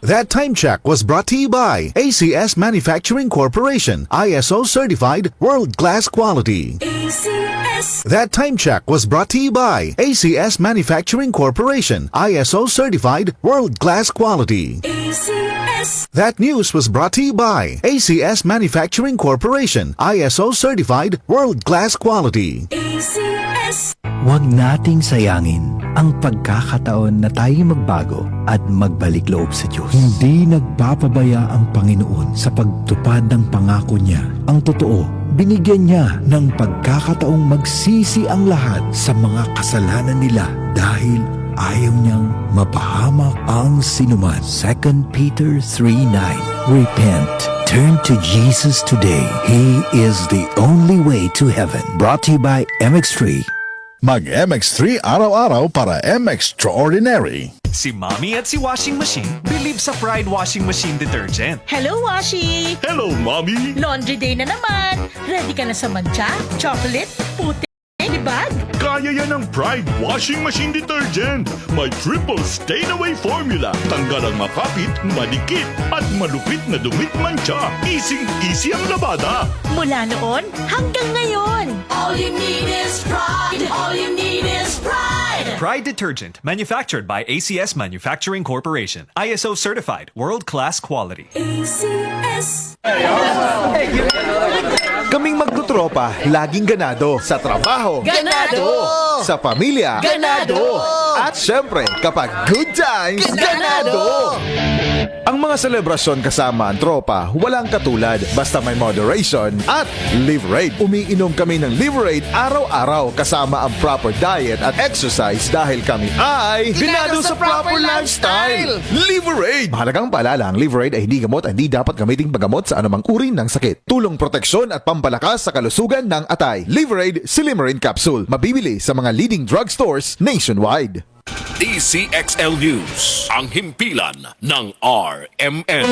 That time check was brought to you by ACS Manufacturing Corporation, ISO certified world-class quality. ACS. That time check was brought to you by ACS Manufacturing Corporation, ISO certified world-class quality. ACS. That news was brought to you by ACS Manufacturing Corporation, ISO certified world-class quality. ACS. Huwag nating sayangin ang pagkakataon na tayo magbago at magbalik loob sa Diyos. Hindi nagpapabaya ang Panginoon sa pagtupad ng pangako niya. Ang totoo, binigyan niya ng pagkakataong magsisi ang lahat sa mga kasalanan nila dahil ayaw niyang mapahamak ang sinuman. 2 Peter 3:9. Repent. Turn to Jesus today. He is the only way to heaven. Brought to you by MX3. Mag-MX3 araw-araw para MX-Extraordinary. Si Mommy at si Washing Machine believe sa Pride Washing Machine Detergent. Hello, Washi! Hello, Mommy! Laundry day na naman! Ready ka na sa mancha, chocolate, puti, libag? Kaya yan ang Pride Washing Machine Detergent. May triple stain-away formula. Tanggal ang makapit, madikit, at malupit na dumit mancha. Easy ang labada. Mula noon hanggang ngayon. All you need is pride. All you need is pride. Pride Detergent, manufactured by ACS Manufacturing Corporation. ISO certified, world-class quality. ACS. Kaming magtutropa, laging ganado. Sa trabaho, Ganado! Sa pamilya, Ganado! At syempre, kapag good times, ganado! Ang mga selebrasyon kasama ang tropa, walang katulad. Basta may moderation at Liverade. Umiinom kami ng Liverade araw-araw kasama ang proper diet at exercise dahil kami ay Ganado sa proper lifestyle! Liverade! Mahalagang paalala, ang Liverade ay hindi gamot at hindi dapat gamiting paggamot sa anumang uri ng sakit. Tulong proteksyon at pampalakas sa kalusugan ng atay. Liverade Silimarin Capsule. Mabibili sa mga leading drugstores nationwide. DCXL News, ang himpilan ng RMN.